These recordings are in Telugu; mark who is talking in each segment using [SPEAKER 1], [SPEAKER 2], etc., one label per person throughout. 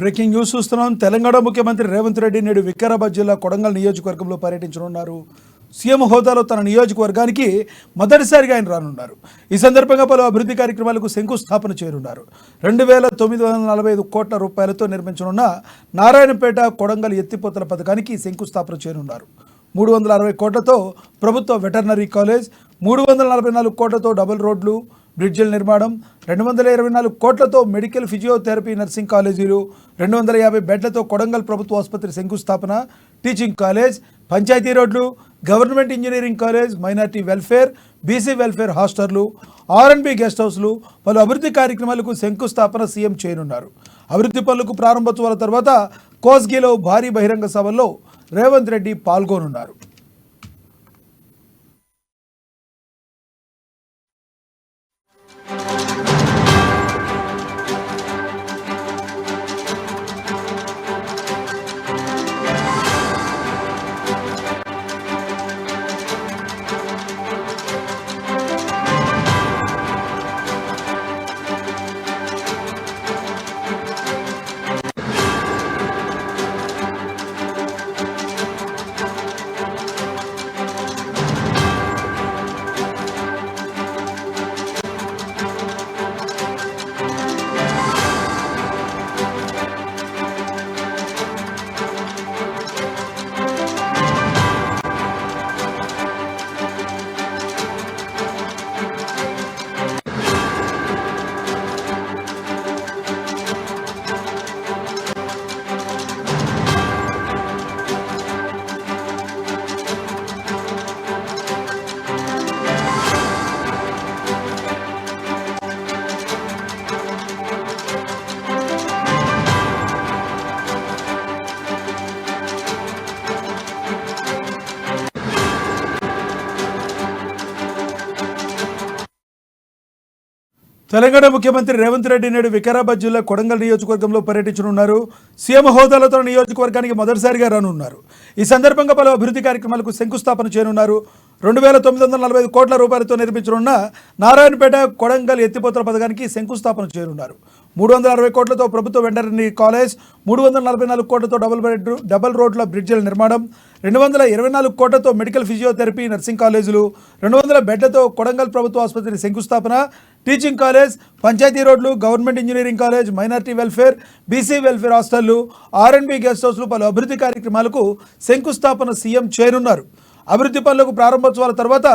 [SPEAKER 1] బ్రేకింగ్ న్యూస్ చూస్తున్నాం. తెలంగాణ ముఖ్యమంత్రి రేవంత్ రెడ్డి నేడు వికారాబాద్ జిల్లా కొడంగల్ నియోజకవర్గంలో పర్యటించనున్నారు. సీఎం హోదాలో తన నియోజకవర్గానికి మొదటిసారిగా ఆయన రానున్నారు. ఈ సందర్భంగా పలు అభివృద్ధి కార్యక్రమాలకు శంకుస్థాపన చేయనున్నారు. 2,945 కోట్ల రూపాయలతో నిర్మించనున్న నారాయణపేట కొడంగల్ ఎత్తిపోతల పథకానికి శంకుస్థాపన చేయనున్నారు. 360 కోట్లతో ప్రభుత్వ వెటర్నరీ కాలేజ్, 344 కోట్లతో డబుల్ రోడ్లు, బ్రిడ్జిల నిర్మాణం, 224 కోట్లతో మెడికల్ ఫిజియోథెరపీ నర్సింగ్ కాలేజీలు, 250 బెడ్లతో కొడంగల్ ప్రభుత్వ ఆసుపత్రి శంకుస్థాపన, టీచింగ్ కాలేజ్, పంచాయతీ రోడ్లు, government engineering college, minority welfare, BC welfare హాస్టళ్లు, ఆర్ఎండ్బి గెస్ట్ హౌస్లు, పలు అభివృద్ధి కార్యక్రమాలకు శంకుస్థాపన సీఎం చేయనున్నారు. అభివృద్ధి పనులకు ప్రారంభోత్సవాల తర్వాత కోస్గిలో భారీ బహిరంగ సభల్లో రేవంత్ రెడ్డి పాల్గొనున్నారు. తెలంగాణ ముఖ్యమంత్రి రేవంత్ రెడ్డి నేడు వికారాబాద్ జిల్లా కొడంగల్ నియోజకవర్గంలో పర్యటించనున్నారు. సీఎం హోదాలో తన నియోజకవర్గానికి మొదటిసారిగా రానున్నారు. ఈ సందర్భంగా పలు అభివృద్ధి కార్యక్రమాలకు శంకుస్థాపన చేయనున్నారు. 2,945 కోట్ల రూపాయలతో నిర్మించనున్న నారాయణపేట కొడంగల్ ఎత్తిపోతల పథకానికి శంకుస్థాపన చేయనున్నారు. 360 కోట్లతో ప్రభుత్వ వెటర్నరీ కాలేజ్, 344 కోట్లతో డబుల్ రోడ్ల బ్రిడ్జిల నిర్మాణం, 224 కోట్లతో మెడికల్ ఫిజియోథెరపీ నర్సింగ్ కాలేజీలు, 200 బెడ్లతో కొడంగల్ ప్రభుత్వ ఆసుపత్రి శంకుస్థాపన, టీచింగ్ కాలేజ్, పంచాయతీ రోడ్లు, government engineering college, minority welfare, BC welfare హాస్టళ్లు, ఆర్ఎండ్బి గెస్ట్ హౌస్లు, పలు అభివృద్ధి కార్యక్రమాలకు శంకుస్థాపన సీఎం చేయనున్నారు. అభివృద్ధి పనులకు ప్రారంభోత్సవాల తర్వాత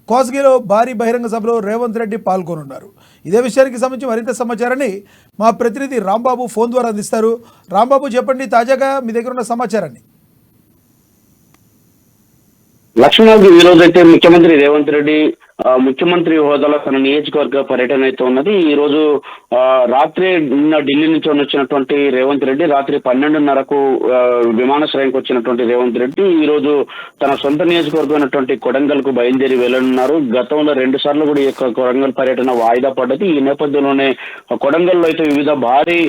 [SPEAKER 1] కోస్గిలో భారీ బహిరంగ సభలో రేవంత్ రెడ్డి పాల్గొనున్నారు. ఇదే విషయానికి సంబంధించి మరింత సమాచారాన్ని మా ప్రతినిధి రాంబాబు ఫోన్ ద్వారా అందిస్తారు. రాంబాబు, చెప్పండి, తాజాగా మీ దగ్గర ఉన్న సమాచారాన్ని.
[SPEAKER 2] లక్ష్మణ్, ఈ రోజైతే ముఖ్యమంత్రి రేవంత్ రెడ్డి ముఖ్యమంత్రి హోదాలో తన నియోజకవర్గ పర్యటన అయితే ఉన్నది. ఈ రోజు రాత్రి ఢిల్లీ నుంచి వచ్చినటువంటి రేవంత్ రెడ్డి రాత్రి 12:30కు విమానాశ్రయానికి వచ్చినటువంటి రేవంత్ రెడ్డి ఈ రోజు తన సొంత నియోజకవర్గం అయినటువంటి కొడంగల్ కు బయలుదేరి వెళ్లనున్నారు. గతంలో 2 సార్లు కూడా ఈ యొక్క కొడంగల్ పర్యటన వాయిదా పడ్డది. ఈ నేపథ్యంలోనే కొడంగల్లో అయితే వివిధ భారీ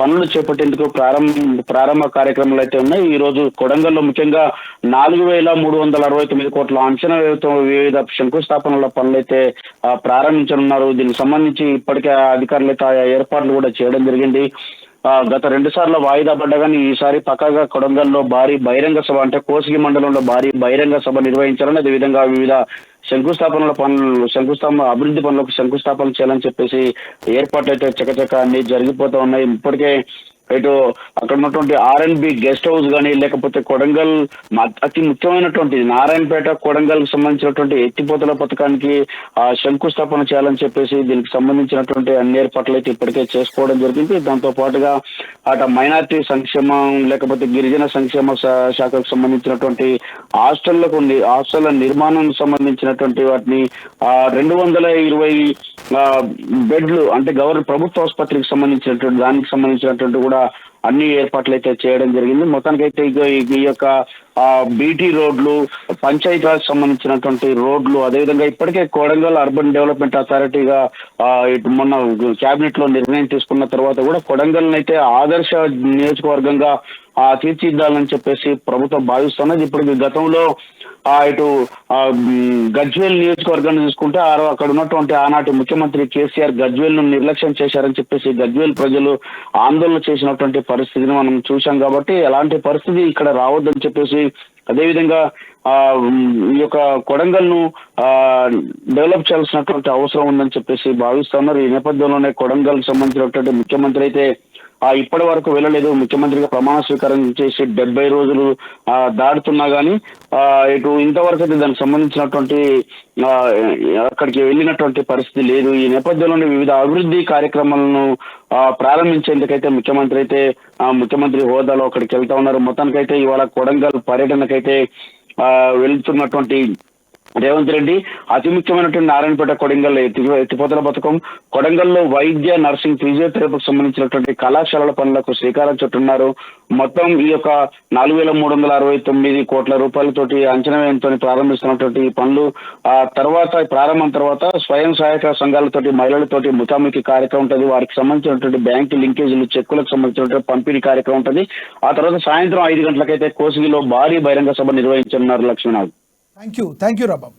[SPEAKER 2] పనులు చేపట్టేందుకు ప్రారంభ కార్యక్రమాలు అయితే ఉన్నాయి. ఈ రోజు కొడంగల్లో ముఖ్యంగా 4,369 కోట్ల అంచనా వ్యయంతో వివిధ శంకుస్థాపనల పనులైతే ప్రారంభించనున్నారు. దీనికి సంబంధించి ఇప్పటికే అధికారులు అయితే ఏర్పాట్లు కూడా చేయడం జరిగింది. గత 2 సార్లు వాయిదా పడ్డా కానీ ఈసారి పక్కాగా కొడంగల్లో భారీ బహిరంగ సభ, అంటే కోసిగి మండలంలో భారీ బహిరంగ సభ నిర్వహించాలని, అదేవిధంగా వివిధ అభివృద్ధి పనులకు శంకుస్థాపన చేయాలని చెప్పేసి ఏర్పాట్లు అయితే చకచక అన్ని జరిగిపోతూ ఉన్నాయి. ఇప్పటికే ఇటు అక్కడ ఉన్నటువంటి ఆర్ఎండ్బి గెస్ట్ హౌస్ కానీ, లేకపోతే కొడంగల్ అతి ముఖ్యమైనటువంటి నారాయణపేట కొడంగల్ కు సంబంధించినటువంటి ఎత్తిపోతల పథకానికి శంకుస్థాపన చేయాలని చెప్పేసి దీనికి సంబంధించినటువంటి అన్ని ఏర్పాట్లు అయితే ఇప్పటికే చేసుకోవడం జరిగింది. దాంతో పాటుగా అటు మైనార్టీ సంక్షేమం, లేకపోతే గిరిజన సంక్షేమ శాఖకు సంబంధించినటువంటి హాస్టళ్ల నిర్మాణం సంబంధించినటువంటి వాటిని 220 బెడ్లు, అంటే ప్రభుత్వ ఆసుపత్రికి సంబంధించినటువంటి దానికి సంబంధించినటువంటి కూడా అన్ని ఏర్పాట్లు అయితే చేయడం జరిగింది. మొత్తానికైతే ఈ యొక్క బీటీ రోడ్లు, పంచాయతీరాజ్ సంబంధించినటువంటి రోడ్లు, అదేవిధంగా ఇప్పటికే కొడంగల్ అర్బన్ డెవలప్మెంట్ అథారిటీగా మొన్న కేబినెట్ లో నిర్ణయం తీసుకున్న తర్వాత కూడా కొడంగల్ అయితే ఆదర్శ నియోజకవర్గంగా తీర్చిదిద్దాలని చెప్పేసి ప్రభుత్వం భావిస్తున్నది. ఇప్పుడు గతంలో ఇటు గజ్వేల్ నియోజకవర్గాన్ని చూసుకుంటే అక్కడ ఉన్నటువంటి ఆనాటి ముఖ్యమంత్రి కేసీఆర్ గజ్వేల్ ను నిర్లక్ష్యం చేశారని చెప్పేసి గజ్వేల్ ప్రజలు ఆందోళన చేసినటువంటి పరిస్థితిని మనం చూశాం. కాబట్టి ఎలాంటి పరిస్థితి ఇక్కడ రావద్దని చెప్పేసి, అదేవిధంగా ఈ యొక్క కొడంగల్ ను డెవలప్ చేయాల్సినటువంటి అవసరం ఉందని చెప్పేసి భావిస్తున్నారు. ఈ నేపథ్యంలోనే కొడంగల్ సంబంధించినటువంటి ముఖ్యమంత్రి అయితే ఇప్పటి వరకు వెళ్ళలేదు. ముఖ్యమంత్రిగా ప్రమాణ స్వీకారం చేసి 70 రోజులు దాటుతున్నా గానీ ఇటు ఇంతవరకు అయితే దానికి సంబంధించినటువంటి అక్కడికి వెళ్ళినటువంటి పరిస్థితి లేదు. ఈ నేపథ్యంలోనే వివిధ అభివృద్ధి కార్యక్రమాలను ప్రారంభించేందుకైతే ముఖ్యమంత్రి హోదాలో అక్కడికి వెళ్తా ఉన్నారు. మొత్తానికైతే ఇవాళ కొడంగల్ పర్యటనకైతే వెళ్తున్నటువంటి రేవంత్ రెడ్డి అతి ముఖ్యమైనటువంటి నారాయణపేట కొడంగల్ ఎత్తిపోతల పథకం, కొడంగల్లో వైద్య, నర్సింగ్, ఫిజియోథెరపీకి సంబంధించినటువంటి కళాశాలల పనులకు శ్రీకారం చుట్టున్నారు. మొత్తం ఈ యొక్క 4,369 కోట్ల రూపాయలతోటి అంచనా వ్యయంతో ప్రారంభిస్తున్నటువంటి ఈ పనులు ప్రారంభం తర్వాత స్వయం సహాయక సంఘాలతోటి మహిళలతోటి ముఖాముఖి కార్యక్రమం ఉంటుంది. వారికి సంబంధించినటువంటి బ్యాంకు లింకేజీలు, చెక్కులకు సంబంధించినటువంటి పంపిణీ కార్యక్రమం ఉంటుంది. ఆ తర్వాత సాయంత్రం 5 గంటలకైతే కోసిగిలో భారీ బహిరంగ సభ నిర్వహించనున్నారు. లక్ష్మీనాథ్.
[SPEAKER 1] Thank you రాబాబు.